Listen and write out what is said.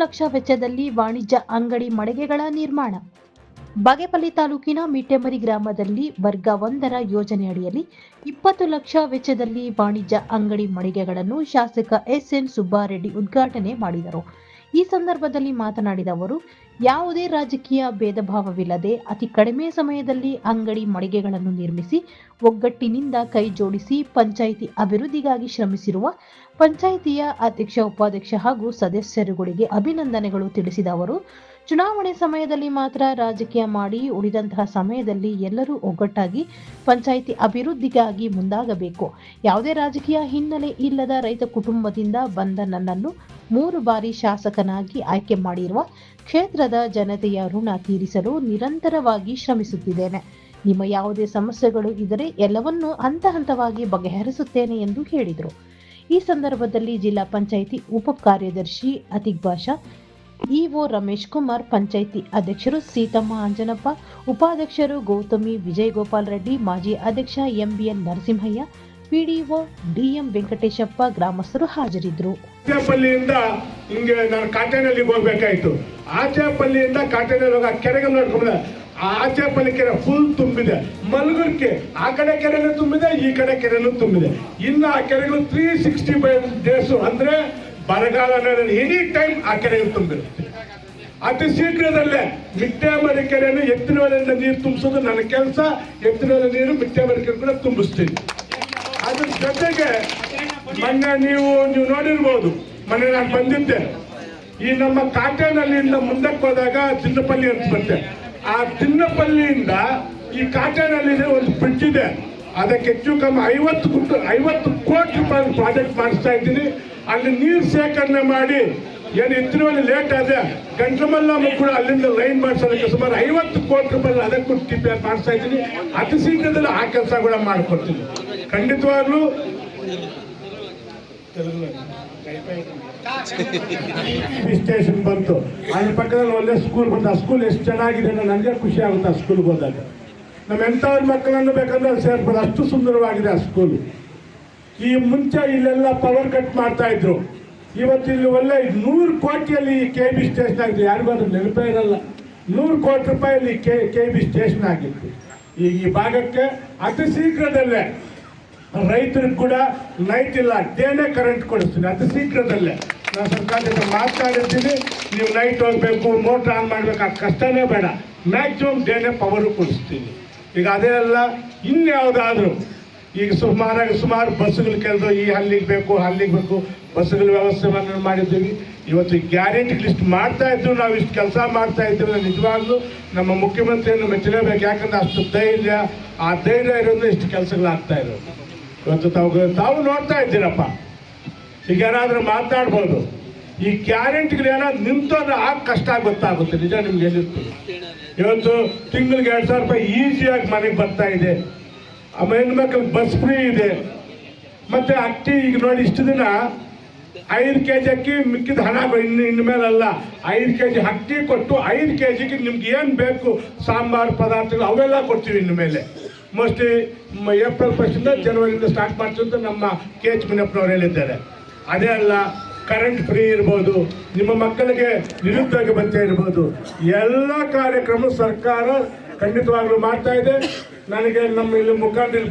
ಲಕ್ಷ ವೆಚ್ಚದಲ್ಲಿ ವಾಣಿಜ್ಯ ಅಂಗಡಿ ಮಳಿಗೆಗಳ ನಿರ್ಮಾಣ. ಬಾಗೇಪಲ್ಲಿ ತಾಲೂಕಿನ ಮಿಟ್ಟೆಮರಿ ಗ್ರಾಮದಲ್ಲಿ ವರ್ಗ 1ರ ಯೋಜನೆಯಡಿಯಲ್ಲಿ 20 ಲಕ್ಷ ವೆಚ್ಚದಲ್ಲಿ ವಾಣಿಜ್ಯ ಅಂಗಡಿ ಮಳಿಗೆಗಳನ್ನು ಶಾಸಕ ಎಸ್.ಎನ್. ಸುಬ್ಬಾರೆಡ್ಡಿ ಉದ್ಘಾಟನೆ ಮಾಡಿದರು. ಈ ಸಂದರ್ಭದಲ್ಲಿ ಮಾತನಾಡಿದ ಅವರು, ಯಾವುದೇ ರಾಜಕೀಯ ಭೇದ ಭಾವವಿಲ್ಲದೆ ಅತಿ ಕಡಿಮೆ ಸಮಯದಲ್ಲಿ ಅಂಗಡಿ ಮಳಿಗೆಗಳನ್ನು ನಿರ್ಮಿಸಿ ಒಗ್ಗಟ್ಟಿನಿಂದ ಕೈ ಜೋಡಿಸಿ ಪಂಚಾಯಿತಿ ಅಭಿವೃದ್ಧಿಗಾಗಿ ಶ್ರಮಿಸಿರುವ ಪಂಚಾಯಿತಿಯ ಅಧ್ಯಕ್ಷ, ಉಪಾಧ್ಯಕ್ಷ ಹಾಗೂ ಸದಸ್ಯರುಗಳಿಗೆ ಅಭಿನಂದನೆಗಳು ತಿಳಿಸಿದ ಅವರು, ಚುನಾವಣೆ ಸಮಯದಲ್ಲಿ ಮಾತ್ರ ರಾಜಕೀಯ ಮಾಡಿ ಉಳಿದಂತಹ ಸಮಯದಲ್ಲಿ ಎಲ್ಲರೂ ಒಗ್ಗಟ್ಟಾಗಿ ಪಂಚಾಯಿತಿ ಅಭಿವೃದ್ಧಿಗಾಗಿ ಮುಂದಾಗಬೇಕು. ಯಾವುದೇ ರಾಜಕೀಯ ಹಿನ್ನೆಲೆ ಇಲ್ಲದ ರೈತ ಕುಟುಂಬದಿಂದ ಬಂದ ನನ್ನನ್ನು 3 ಬಾರಿ ಶಾಸಕನಾಗಿ ಆಯ್ಕೆ ಮಾಡಿರುವ ಕ್ಷೇತ್ರದ ಜನತೆಯ ಋಣ ತೀರಿಸಲು ನಿರಂತರವಾಗಿ ಶ್ರಮಿಸುತ್ತಿದ್ದೇನೆ. ನಿಮ್ಮ ಯಾವುದೇ ಸಮಸ್ಯೆಗಳು ಇದ್ದರೆ ಎಲ್ಲವನ್ನೂ ಹಂತವಾಗಿ ಬಗೆಹರಿಸುತ್ತೇನೆ ಎಂದು ಹೇಳಿದರು. ಈ ಸಂದರ್ಭದಲ್ಲಿ ಜಿಲ್ಲಾ ಪಂಚಾಯಿತಿ ಉಪ ಕಾರ್ಯದರ್ಶಿ ಅತೀಕ್ ಬಾಷಾ, ಇಒ ರಮೇಶ್ ಕುಮಾರ್, ಪಂಚಾಯಿತಿ ಅಧ್ಯಕ್ಷರು ಸೀತಮ್ಮ ಅಂಜನಪ್ಪ, ಉಪಾಧ್ಯಕ್ಷರು ಗೌತಮಿ ವಿಜಯಗೋಪಾಲ್ ರೆಡ್ಡಿ, ಮಾಜಿ ಅಧ್ಯಕ್ಷ ಎಂಬಿಎನ್ ನರಸಿಂಹಯ್ಯ, ಪಿಡಿಒ ಡಿಎಂ ವೆಂಕಟೇಶಪ್ಪ, ಗ್ರಾಮಸ್ಥರು ಹಾಜರಿದ್ದರು. ಆಚೆಪಲ್ಲಿಯಿಂದ ಹಿಂಗೆ ನಾನು ಕಾಟೇನಲ್ಲಿ ಹೋಗ್ಬೇಕಾಯ್ತು. ಆಚೆಪಲ್ಲಿಯಿಂದ ಕಾಟೇನಲ್ಲಿ ಹೋಗಿ ಕೆರೆಗೆ ನೋಡ್ಕೊಂಡ ಆಚೆಪಲ್ಲಿ ಕೆರೆ ಫುಲ್ ತುಂಬಿದೆ. ಮಲಗುರ್ಕೆ ಆ ಕಡೆ ಕೆರೆನೂ ತುಂಬಿದೆ, ಈ ಕಡೆ ಕೆರೆನೂ ತುಂಬಿದೆ. ಇನ್ನು ಆ ಕೆರೆಗಳು 365 ಡೇಸ್ ಅಂದ್ರೆ ಬರಗಾಲ ಎನಿ ಟೈಮ್ ಆ ಕೆರೆಗಳು ತುಂಬಿರುತ್ತೆ. ಅತಿ ಶೀಘ್ರದಲ್ಲೇ ಮಿಟ್ಟೆಮರಿ ಕೆರೆಯನ್ನು ಎತ್ತಿನವರಿಂದ ನೀರು ತುಂಬಿಸೋದು ನನ್ನ ಕೆಲಸ. ಎತ್ತಿನವರ ನೀರು ಮಿಟ್ಟೆಮರಿ ಕೆರೆ ಕೂಡ ತುಂಬಿಸ್ತೀನಿ. ಅದ್ರ ಜೊತೆಗೆ ಮೊನ್ನೆ ನೀವು ನೋಡಿರ್ಬೋದು, ಮೊನ್ನೆ ನಾನು ಬಂದಿದ್ದೆ. ಈ ನಮ್ಮ ಕಾಟೇನಲ್ಲಿಂದ ಮುಂದಕ್ಕೆ ಹೋದಾಗ ತಿನ್ನಪಲ್ಲಿ ಅಂತ ಬರುತ್ತೆ. ಆ ತಿನ್ನಪಲ್ಲಿಯಿಂದ ಈ ಕಾಟೇನಲ್ಲಿ ಒಂದು ಬ್ರಿಡ್ಜ್ ಇದೆ. ಅದಕ್ಕೆ ಹೆಚ್ಚು ಕಮ್ಮಿ 50 ಕೋಟಿ ರೂಪಾಯಿ ಪ್ರಾಜೆಕ್ಟ್ ಮಾಡಿಸ್ತಾ ಇದ್ದೀನಿ. ಅಲ್ಲಿ ನೀರು ಶೇಖರಣೆ ಮಾಡಿ ಏನು ಎತ್ತಿನವಲ್ಲಿ ಲೇಟ್ ಆದ್ರೆ ಗಂಟಮಲ್ಲ ಕೂಡ ಅಲ್ಲಿಂದ ಲೈನ್ ಮಾಡಿಸೋದಕ್ಕೆ ಸುಮಾರು 50 ಕೋಟಿ ರೂಪಾಯಿ ಅದಕ್ಕೂ ಟಿಪಿಆರ್ ಮಾಡಿಸ್ತಾ ಇದ್ದೀನಿ. ಅತಿ ಶೀಘ್ರದಲ್ಲಿ ಆ ಕೆಲಸ ಕೂಡ ಮಾಡ್ಕೊಡ್ತೀನಿ. ಖಂಡಿತವಾಗ್ಲೂ ಸ್ಟೇಷನ್ ಬಂತು, ಅದ್ರ ಪಕ್ಕದಲ್ಲಿ ಒಳ್ಳೆ ಸ್ಕೂಲ್ ಬಂತು. ಆ ಸ್ಕೂಲ್ ಎಷ್ಟು ಚೆನ್ನಾಗಿದೆ ಅನ್ನೋ ನನಗೆ ಖುಷಿ ಆಗುತ್ತೆ. ಆ ಸ್ಕೂಲ್ಗೆ ಹೋದಾಗ ನಮ್ಮ ಎಂಥವ್ರ ಮಕ್ಕಳನ್ನು ಬೇಕಂದ್ರೆ ಅಲ್ಲಿ ಸೇರ್ಬೋದು, ಅಷ್ಟು ಸುಂದರವಾಗಿದೆ ಆ ಸ್ಕೂಲು. ಈ ಮುಂಚೆ ಇಲ್ಲೆಲ್ಲ ಪವರ್ ಕಟ್ ಮಾಡ್ತಾ ಇದ್ರು. ಇವತ್ತು ಇಲ್ಲಿ ಒಳ್ಳೆ 100 ಕೋಟಿಯಲ್ಲಿ KB ಸ್ಟೇಷನ್ ಆಗಿದೆ. ಯಾರಿಗೂ ಅದು ನೆನಪೇ ಇರಲ್ಲ. 100 ಕೋಟಿ ರೂಪಾಯಲ್ಲಿ KB ಸ್ಟೇಷನ್ ಆಗಿತ್ತು. ಈಗ ಈ ಭಾಗಕ್ಕೆ ಅತಿ ಶೀಘ್ರದಲ್ಲೇ ರೈತರಿಗೆ ಕೂಡ ನೈಟ್ ಇಲ್ಲ, ಡೇನೇ ಕರೆಂಟ್ ಕೊಡಿಸ್ತೀನಿ. ಅತಿ ಶೀಘ್ರದಲ್ಲೇ ನಾನು ಸರ್ಕಾರದಿಂದ ಮಾತಾಡಿರ್ತೀನಿ. ನೀವು ನೈಟ್ ಹೋಗ್ಬೇಕು, ಮೋಟ್ರ್ ಆನ್ ಮಾಡ್ಬೇಕು, ಆ ಕಷ್ಟನೇ ಬೇಡ. ಮ್ಯಾಕ್ಸಿಮಮ್ ಡೇನೇ ಪವರು ಕೊಡಿಸ್ತೀನಿ. ಈಗ ಅದೇ ಅಲ್ಲ, ಇನ್ಯಾವುದಾದ್ರೂ ಈಗ ಸುಮಾರು ಬಸ್ಸುಗಳು ಕೆಲವು ಈ ಅಲ್ಲಿಗೆ ಬೇಕು ಬಸ್ಸುಗಳ ವ್ಯವಸ್ಥೆ ಮಾಡಿದ್ದೀವಿ. ಇವತ್ತು ಗ್ಯಾರಂಟಿ ಲಿಸ್ಟ್ ಮಾಡ್ತಾ ಇದ್ರು, ನಾವು ಇಷ್ಟು ಕೆಲಸ ಮಾಡ್ತಾ ಇದ್ದೀವಿ. ನಿಜವಾಗ್ಲೂ ನಮ್ಮ ಮುಖ್ಯಮಂತ್ರಿಯನ್ನು ಮೆಚ್ಚಲೇಬೇಕು. ಯಾಕಂದ್ರೆ ಅಷ್ಟು ಆ ಧೈರ್ಯ ಇರೋದು ಇಷ್ಟು ಕೆಲಸಗಳಾಗ್ತಾ ಇರೋದು. ಇವತ್ತು ತಾವು ನೋಡ್ತಾ ಇದ್ದೀರಪ್ಪ. ಈಗ ಏನಾದರೂ ಮಾತಾಡ್ಬೋದು. ಈ ಗ್ಯಾರಂಟಿಗಳು ಏನಾದ್ರು ನಿಂತೋದ್ರೆ ಆಗ ಕಷ್ಟ ಗೊತ್ತಾಗುತ್ತೆ. ನಿಜ ನಿಮ್ಗೆ ಎಲ್ಲಿರ್ತದೆ. ಇವತ್ತು ತಿಂಗಳಿಗೆ 2,000 ರೂಪಾಯಿ ಈಸಿಯಾಗಿ ಮನೆಗೆ ಬರ್ತಾ ಇದೆ. ಹೆಣ್ಮಕ್ಳಿಗೆ ಬಸ್ ಫ್ರೀ ಇದೆ. ಮತ್ತೆ ಅಕ್ಕಿ ಈಗ ನೋಡಿ, ಇಷ್ಟು ದಿನ 5 kg ಅಕ್ಕಿ, ಮಿಕ್ಕಿದ ಹಣ ಇನ್ಮೇಲಲ್ಲ. 5 kg ಅಕ್ಕಿ ಕೊಟ್ಟು 5 kgಗೆ ನಿಮ್ಗೆ ಏನು ಬೇಕು ಸಾಂಬಾರು ಪದಾರ್ಥಗಳು ಅವೆಲ್ಲ ಕೊಡ್ತೀವಿ. ಇನ್ಮೇಲೆ ಮೋಸ್ಟ್ಲಿ ಏಪ್ರಿಲ್ 1st ಜನವರಿಯಿಂದ ಸ್ಟಾರ್ಟ್ ಮಾಡ್ತೀವಿ ಅಂತ ನಮ್ಮ KH ಮುನಿಯಪ್ಪನವ್ರು ಹೇಳಿದ್ದಾರೆ. ಅದೇ ಅಲ್ಲ, ಕರೆಂಟ್ ಫ್ರೀ ಇರ್ಬೋದು, ನಿಮ್ಮ ಮಕ್ಕಳಿಗೆ ನಿರುದ್ಯೋಗ ಭತ್ಯೆ ಇರ್ಬೋದು, ಎಲ್ಲ ಕಾರ್ಯಕ್ರಮ ಸರ್ಕಾರ ಖಂಡಿತವಾಗ್ಲೂ ಮಾಡ್ತಾ ಇದೆ. ನನಗೆ ನಮ್ಮ ಇಲ್ಲಿ ಮುಖಂಡರು